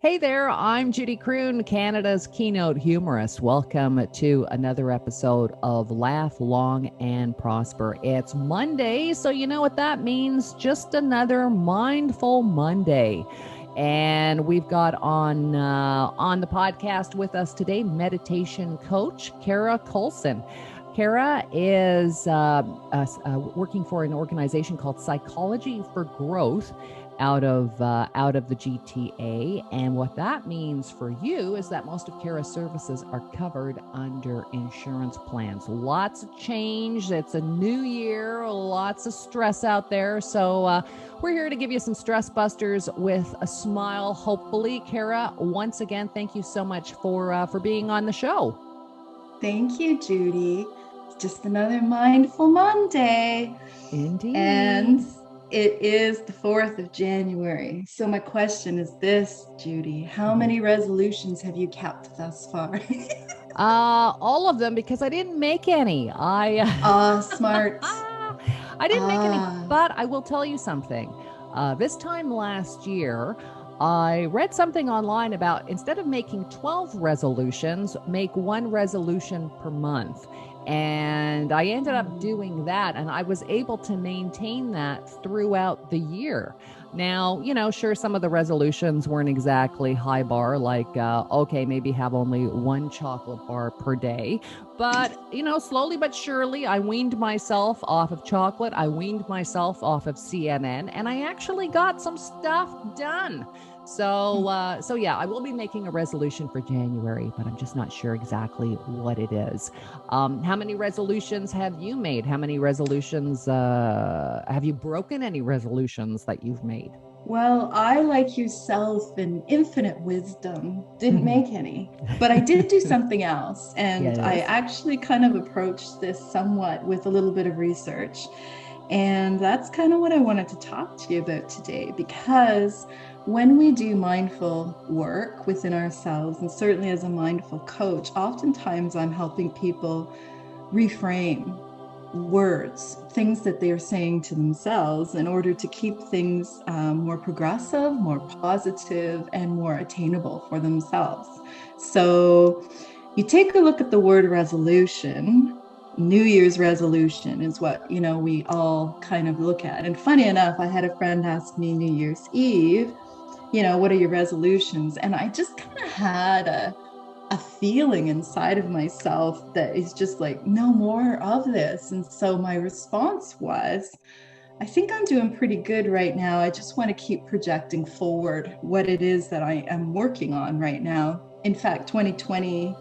Hey there, I'm Judy Croon, Canada's keynote humorist. Welcome to another episode of Laugh Long and Prosper. It's Monday, so you know what that means. Just another Mindful Monday. And we've got on the podcast with us today, Meditation Coach Cara Coulson. Cara is working for an organization called Psychology for Growth out of the GTA. And what that means for you is that most of Cara's services are covered under insurance plans. Lots of change. It's a new year, lots of stress out there. So we're here to give you some stress busters with a smile, hopefully. Cara, once again, thank you so much for being on the show. Thank you, Judy. It's just another Mindful Monday. Indeed. And it is the 4th of January. So my question is this, Judy, how many resolutions have you kept thus far? All of them, because I didn't make any. Smart. I didn't make any, but I will tell you something. This time last year, I read something online about instead of making 12 resolutions, make one resolution per month. And I ended up doing that, and I was able to maintain that throughout the year. Now, you know, sure, some of the resolutions weren't exactly high bar, like, okay, maybe have only one chocolate bar per day. But, you know, slowly but surely, I weaned myself off of chocolate. I weaned myself off of CNN, and I actually got some stuff done. So yeah, I will be making a resolution for January, but I'm just not sure exactly what it is. How many resolutions have you made? How many resolutions, have you broken any resolutions that you've made? Well, I, like yourself in infinite wisdom, didn't make any, but I did do something else. And Yes. I actually kind of approached this somewhat with a little bit of research. And that's kind of what I wanted to talk to you about today, because when we do mindful work within ourselves, and certainly as a mindful coach, oftentimes I'm helping people reframe words, things that they are saying to themselves in order to keep things more progressive, more positive, and more attainable for themselves. So you take a look at the word resolution. New Year's resolution is what, you know, we all kind of look at. And funny enough, I had a friend ask me New Year's Eve, you know, what are your resolutions? And I just kind of had a feeling inside of myself that is just like, no more of this. And so my response was, I think I'm doing pretty good right now. I just want to keep projecting forward what it is that I am working on right now. In fact, 2020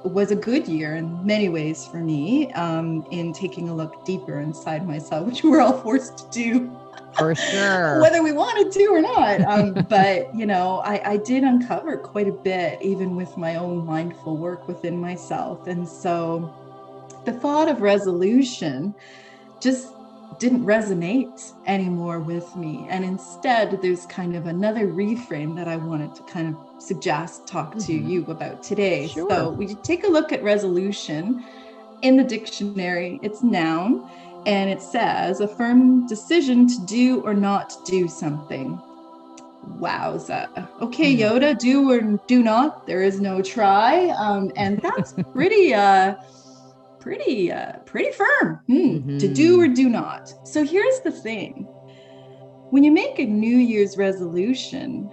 was a good year in many ways for me, in taking a look deeper inside myself, which we're all forced to do. For sure. Whether we wanted to or not. But, you know, I did uncover quite a bit, even with my own mindful work within myself. And so the thought of resolution just didn't resonate anymore with me. And instead, there's kind of another reframe that I wanted to kind of talk to you about today. Sure. So we take a look at resolution in the dictionary. It's noun. And it says a firm decision to do or not do something. Wowza. Okay, Yoda, do or do not. There is no try. And that's pretty firm. To do or do not. So here's the thing. When you make a New Year's resolution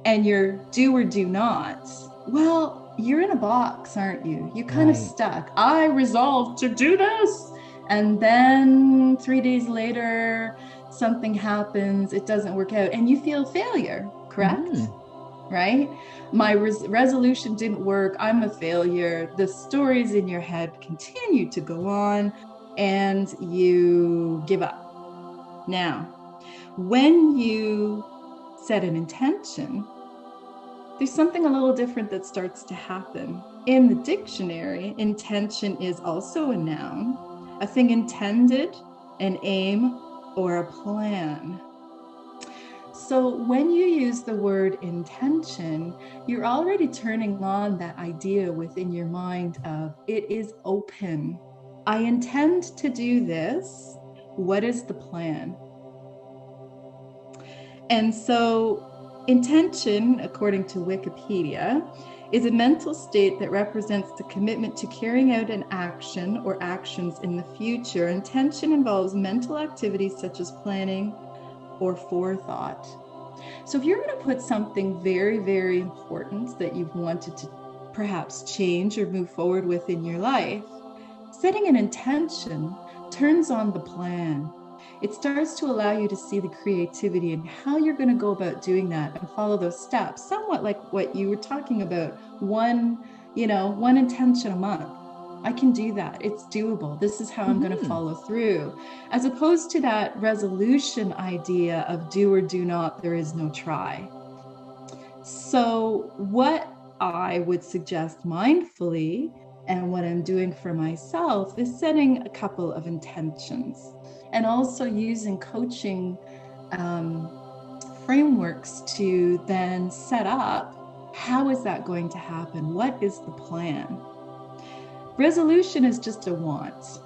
and you're do or do not, well, you're in a box, aren't you? You're kind of stuck. I resolved to do this. And then 3 days later, something happens, it doesn't work out, and you feel failure, correct? Right? My resolution didn't work, I'm a failure. The stories in your head continue to go on, and you give up. Now, when you set an intention, there's something a little different that starts to happen. In the dictionary, intention is also a noun. A thing intended, an aim, or a plan. So when you use the word intention, you're already turning on that idea within your mind of it is open. I intend to do this. What is the plan? And so Intention, according to Wikipedia, is a mental state that represents the commitment to carrying out an action or actions in the future. Intention involves mental activities such as planning or forethought. So if you're going to put something very, very important that you've wanted to perhaps change or move forward with in your life, setting an intention turns on the plan. It starts to allow you to see the creativity and how you're going to go about doing that and follow those steps, somewhat like what you were talking about, one intention a month. I can do that. It's doable. This is how I'm going to follow through, as opposed to that resolution idea of do or do not, there is no try. So what I would suggest mindfully, and what I'm doing for myself, is setting a couple of intentions, and also using coaching frameworks to then set up, how is that going to happen? What is the plan? Resolution is just a want.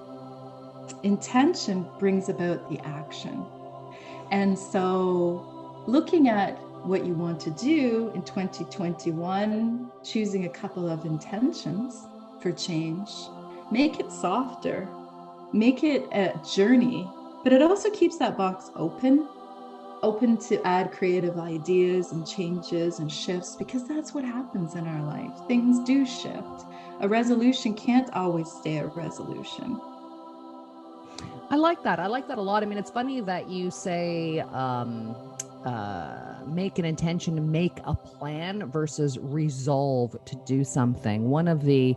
Intention brings about the action. And so looking at what you want to do in 2021, choosing a couple of intentions for change, make it softer, make it a journey, but it also keeps that box open to add creative ideas and changes and shifts, because that's what happens in our life. Things do shift. A resolution can't always stay a resolution. I like that. I like that a lot. I mean, it's funny that you say make an intention to make a plan versus resolve to do something. One of the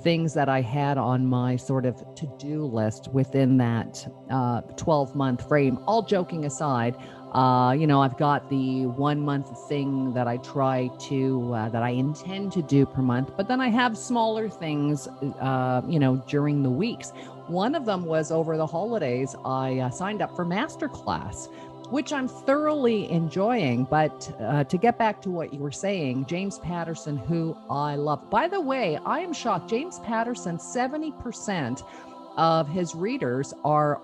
things that I had on my sort of to-do list within that 12-month frame, all joking aside, I've got the 1 month thing that I try to, that I intend to do per month, but then I have smaller things, during the weeks. One of them was over the holidays, I signed up for Masterclass, which I'm thoroughly enjoying. But to get back to what you were saying, James Patterson, who I love. By the way, I am shocked. James Patterson, 70% of his readers are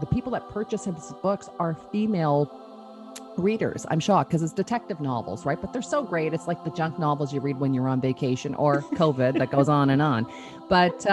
the people that purchase his books are female readers. I'm shocked because it's detective novels, right? But they're so great. It's like the junk novels you read when you're on vacation or COVID that goes on and on. But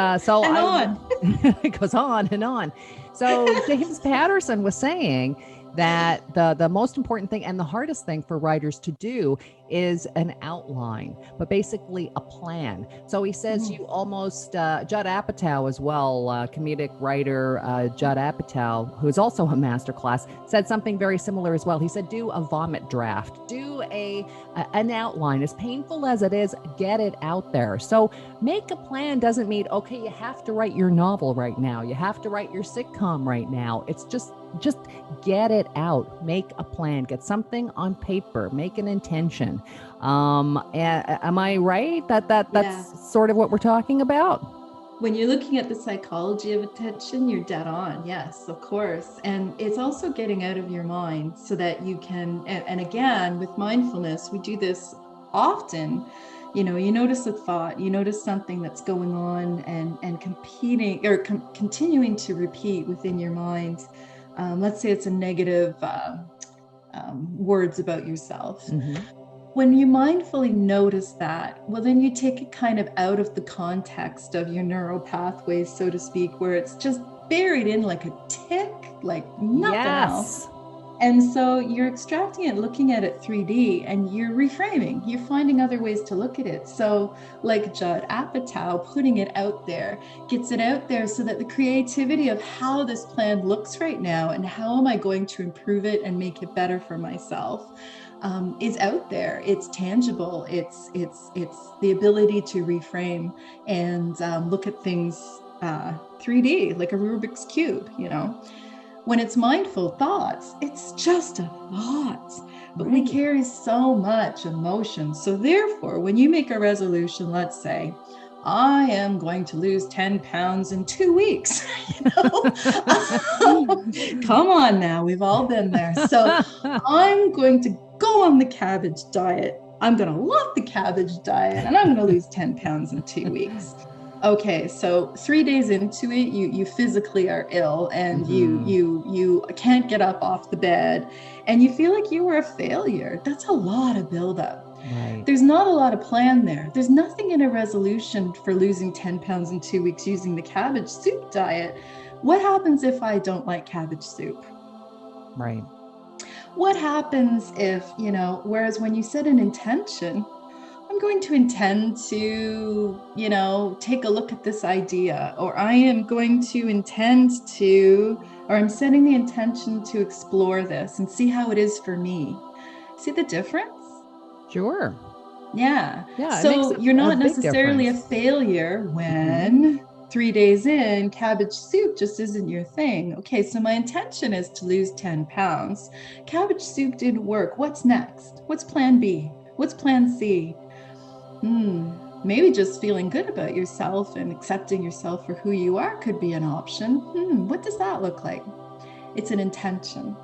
it goes on and on. So James Patterson was saying that the most important thing and the hardest thing for writers to do is an outline, but basically a plan. So he says you almost, Judd Apatow as well, comedic writer, Judd Apatow, who's also a masterclass, said something very similar as well. He said, do a vomit draft, do an outline. As painful as it is, get it out there. So make a plan doesn't mean, okay, you have to write your novel right now. You have to write your sitcom right now. It's just get it out, make a plan, get something on paper, make an intention. Am I right that's sort of what we're talking about? When you're looking at the psychology of attention, you're dead on. Yes, of course. And it's also getting out of your mind so that you can, and again, with mindfulness, we do this often. You notice a thought, you notice something that's going on and competing or continuing to repeat within your mind. Let's say it's a negative words about yourself. When you mindfully notice that, well, then you take it kind of out of the context of your neural pathways, so to speak, where it's just buried in like a tick, like nothing else. And so you're extracting it, looking at it 3D, and you're reframing. You're finding other ways to look at it. So like Judd Apatow, putting it out there, gets it out there so that the creativity of how this plan looks right now and how am I going to improve it and make it better for myself is out there. It's tangible. It's the ability to reframe and look at things 3D, like a Rubik's Cube, When it's mindful thoughts, it's just a thought, but we carry so much emotion. So therefore, when you make a resolution, let's say, I am going to lose 10 pounds in 2 weeks. Come on now, we've all been there. So I'm going to go on the cabbage diet. I'm going to love the cabbage diet and I'm going to lose 10 pounds in 2 weeks. Okay, so 3 days into it, you physically are ill, and you can't get up off the bed, and you feel like you were a failure. That's a lot of buildup. Right. There's not a lot of plan there. There's nothing in a resolution for losing 10 pounds in 2 weeks using the cabbage soup diet. What happens if I don't like cabbage soup? Right. What happens if, whereas when you set an intention, I'm going to intend to, take a look at this idea, or I am going to intend to, or I'm setting the intention to explore this and see how it is for me. See the difference? Sure. Yeah. Yeah. So you're not necessarily a difference. failure when 3 days in, cabbage soup just isn't your thing. Okay, so my intention is to lose 10 pounds. Cabbage soup didn't work. What's next? What's plan B? What's plan C? Maybe just feeling good about yourself and accepting yourself for who you are could be an option. What does that look like? It's an intention.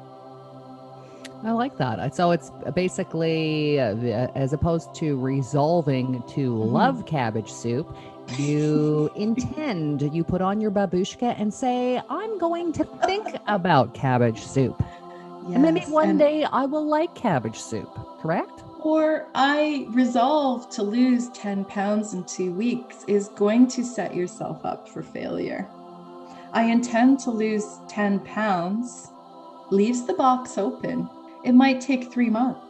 I like that. So it's basically, as opposed to resolving to love cabbage soup, you you put on your babushka and say, I'm going to think about cabbage soup. Yes, and maybe one day I will like cabbage soup, correct? Or I resolve to lose 10 pounds in 2 weeks is going to set yourself up for failure. I intend to lose 10 pounds, leaves the box open. It might take 3 months.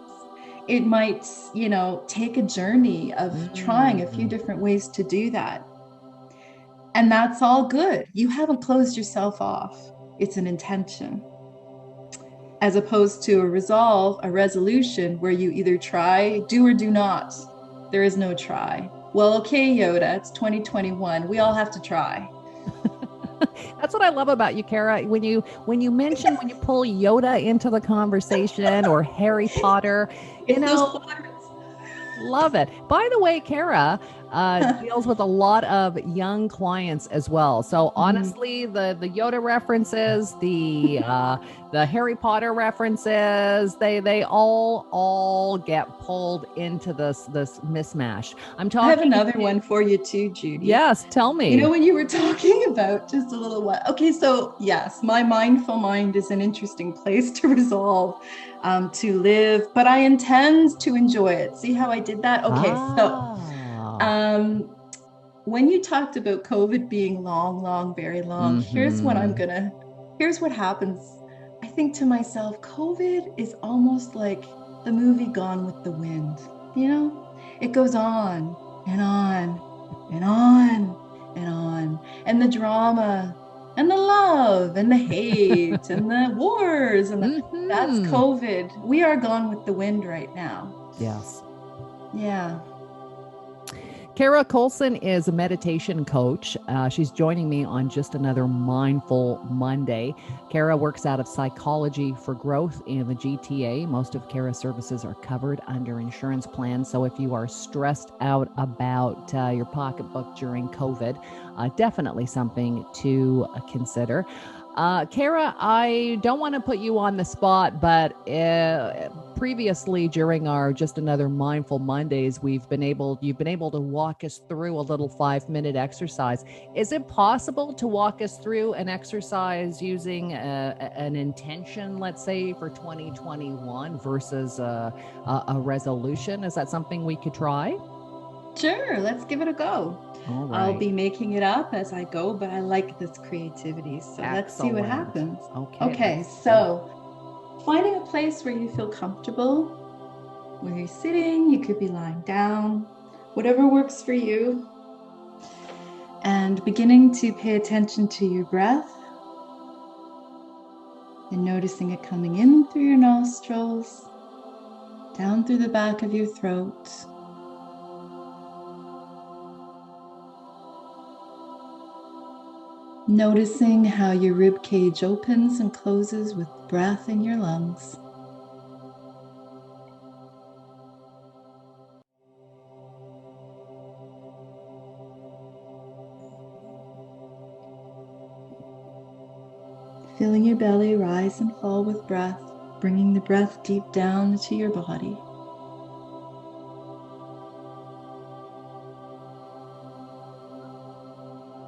It might, take a journey of trying a few different ways to do that. And that's all good. You haven't closed yourself off. It's an intention. As opposed to a resolve, a resolution where you either try, do or do not. There is no try. Well, okay, Yoda, it's 2021. We all have to try. That's what I love about you, Cara. When you pull Yoda into the conversation, or Harry Potter, love it. By the way, Cara deals with a lot of young clients as well. So honestly, the Yoda references, the Harry Potter references, they all get pulled into this mismatch. I have another one for you too, Judy. Yes, tell me. When you were talking about just a little while. Okay, so yes, my mindful mind is an interesting place to resolve, to live, but I intend to enjoy it. See how I did that? Okay, so when you talked about COVID being long, very long, here's what happens. I think to myself, COVID is almost like the movie Gone with the Wind. It goes on and on and on and on. And the drama and the love and the hate and the wars and that's COVID. We are gone with the wind right now. Yes. Yeah. Cara Coulson is a meditation coach. She's joining me on just another Mindful Monday. Cara works out of Psychology for Growth in the GTA. Most of Cara's services are covered under insurance plans. So if you are stressed out about your pocketbook during COVID, definitely something to consider. Cara, I don't want to put you on the spot, but previously during our Just Another Mindful Mondays, you've been able to walk us through a little 5-minute exercise. Is it possible to walk us through an exercise using an intention, let's say, for 2021 versus a resolution? Is that something we could try? Sure, let's give it a go. All right. I'll be making it up as I go, but I like this creativity. So Let's see what happens. Okay, so finding a place where you feel comfortable, where you're sitting, you could be lying down, whatever works for you. And beginning to pay attention to your breath and noticing it coming in through your nostrils, down through the back of your throat. Noticing how your rib cage opens and closes with breath in your lungs. Feeling your belly rise and fall with breath, bringing the breath deep down into your body.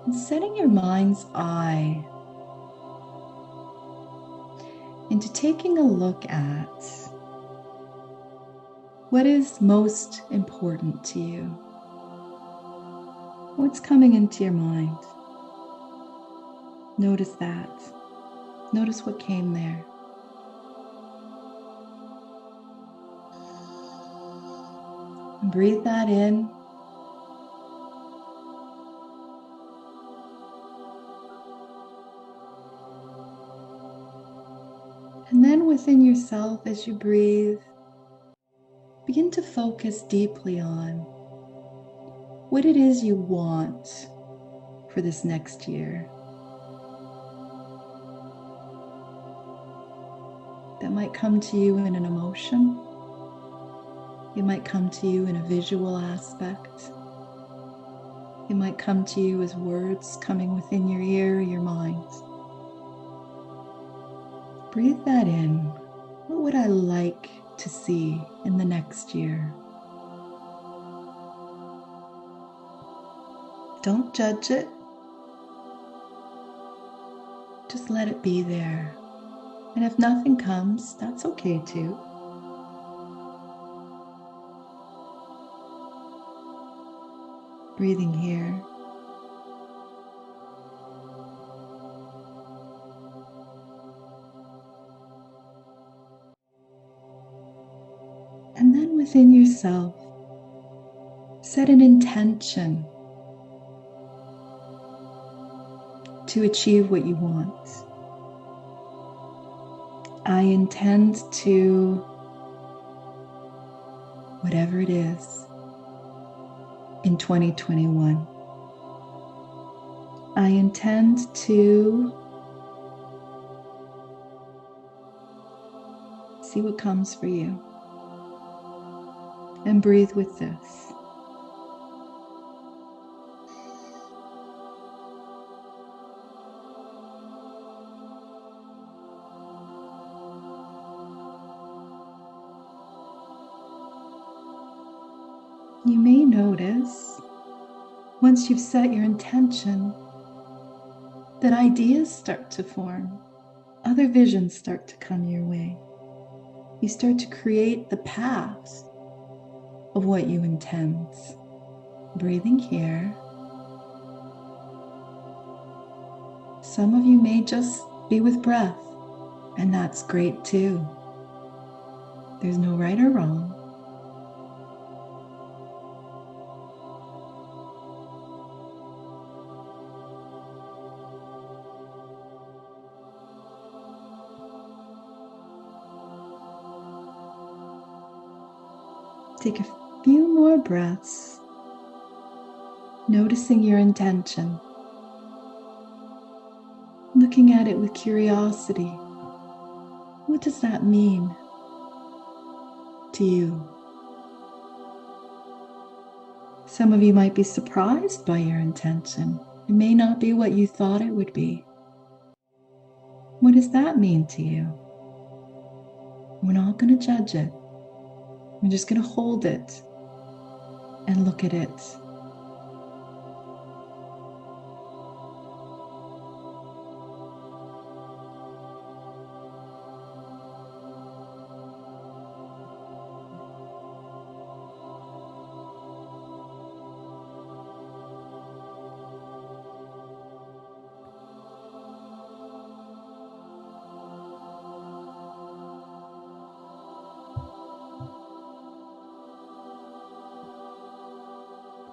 And setting your mind's eye into taking a look at what is most important to you. What's coming into your mind? Notice that. Notice what came there. And breathe that in. And then within yourself, as you breathe, begin to focus deeply on what it is you want for this next year. That might come to you in an emotion. It might come to you in a visual aspect. It might come to you as words coming within your ear, your mind. Breathe that in. What would I like to see in the next year? Don't judge it. Just let it be there. And if nothing comes, that's okay too. Breathing here. And then within yourself, set an intention to achieve what you want. I intend to, whatever it is, in 2021. I intend to see what comes for you. And breathe with this. You may notice, once you've set your intention, that ideas start to form. Other visions start to come your way. You start to create the path of what you intend. Breathing here. Some of you may just be with breath, and that's great too. There's no right or wrong. Take a few more breaths, noticing your intention, looking at it with curiosity. What does that mean to you? Some of you might be surprised by your intention. It may not be what you thought it would be. What does that mean to you? We're not going to judge it. We're just going to hold it and look at it.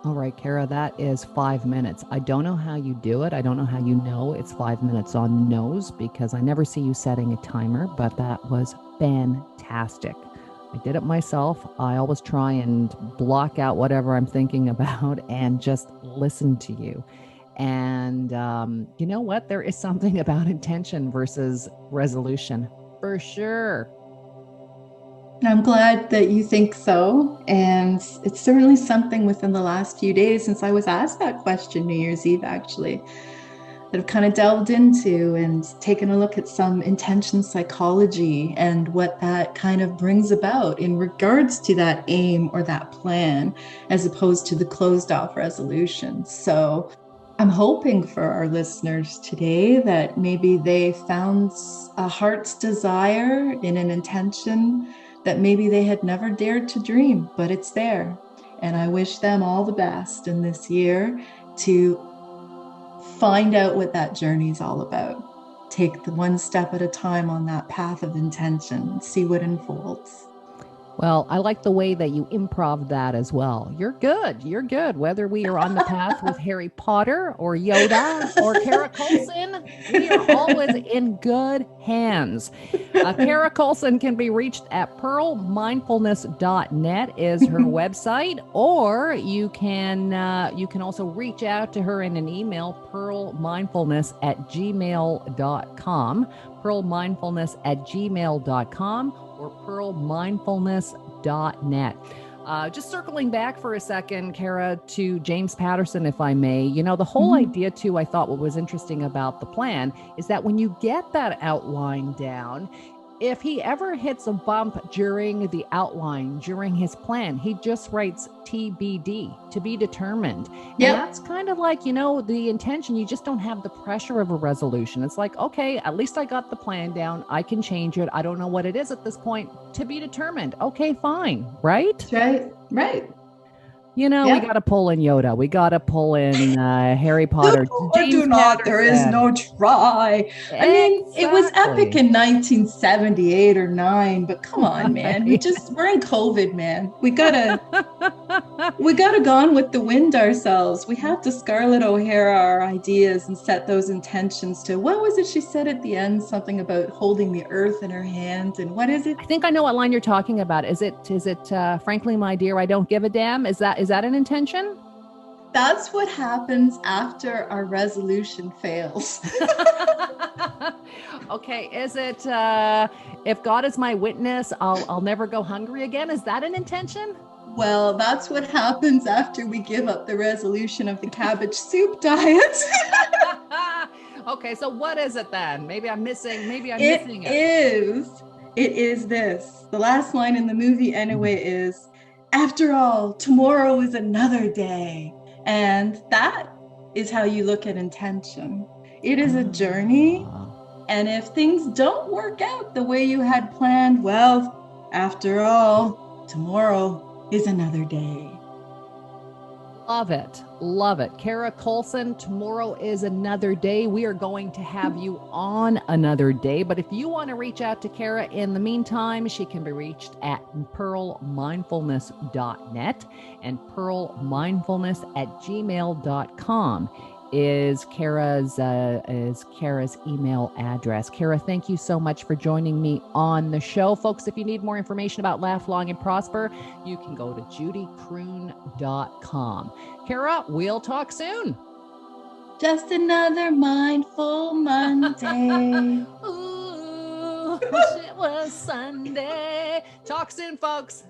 All right, Cara, that is 5 minutes. I don't know how you do it. I don't know how you know it's 5 minutes on nose because I never see you setting a timer, but that was fantastic. I did it myself. I always try and block out whatever I'm thinking about and just listen to you. And you know what? There is something about intention versus resolution, for sure. I'm glad that you think so. And it's certainly something within the last few days since I was asked that question, New Year's Eve, actually, that I've kind of delved into and taken a look at some intention psychology and what that kind of brings about in regards to that aim or that plan, as opposed to the closed off resolution. So I'm hoping for our listeners today that maybe they found a heart's desire in an intention that maybe they had never dared to dream, but it's there. And I wish them all the best in this year to find out what that journey is all about. Take the one step at a time on that path of intention, see what unfolds. Well, I like the way that you improv that as well. You're good. You're good. Whether we are on the path with Harry Potter or Yoda or Cara Coulson, we are always in good hands. Cara Coulson can be reached at pearlmindfulness.net is her website, or you can also reach out to her in an email, pearlmindfulness@gmail.com, pearlmindfulness@gmail.com, or pearlmindfulness.net. Just circling back for a second, Cara, to James Patterson, if I may. You know, the whole idea, too, I thought what was interesting about the plan is that when you get that outline down, if he ever hits a bump during the outline, during his plan, he just writes TBD, to be determined. Yeah. And that's kind of like, you know, the intention. You just don't have the pressure of a resolution. It's like, okay, at least I got the plan down. I can change it. I don't know what it is at this point. To be determined. Okay, fine. Right? That's right. Right. You know, we got to pull in Yoda. We got to pull in Harry Potter. Do not. There is no try. I mean, it was epic in 1978 or 9, but come on, man. We're in COVID, man. We gotta gone with the wind ourselves. We have to Scarlett O'Hara our ideas and set those intentions to, what was it she said at the end? Something about holding the earth in her hand. And what is it? I think I know what line you're talking about. Is it frankly, my dear, I don't give a damn? Is that an intention? That's what happens after our resolution fails. Okay. Is it, if God is my witness, I'll never go hungry again? Is that an intention? Well, that's what happens after we give up the resolution of the cabbage soup diet. Okay. So what is it then? Maybe I'm missing it. It is this. The last line in the movie anyway is, after all, tomorrow is another day. And that is how you look at intention. It is a journey. And if things don't work out the way you had planned, well, after all, tomorrow is another day. Love it. Love it. Cara Coulson, tomorrow is another day. We are going to have you on another day. But if you want to reach out to Cara in the meantime, she can be reached at pearlmindfulness.net, and pearlmindfulness@gmail.com is Cara's email address. Cara, thank you so much for joining me on the show. Folks, if you need more information about Laugh Long and Prosper, you can go to judycroon.com. Cara, we'll talk soon. Just another mindful Monday. Ooh, wish it was Sunday. Talk soon, folks.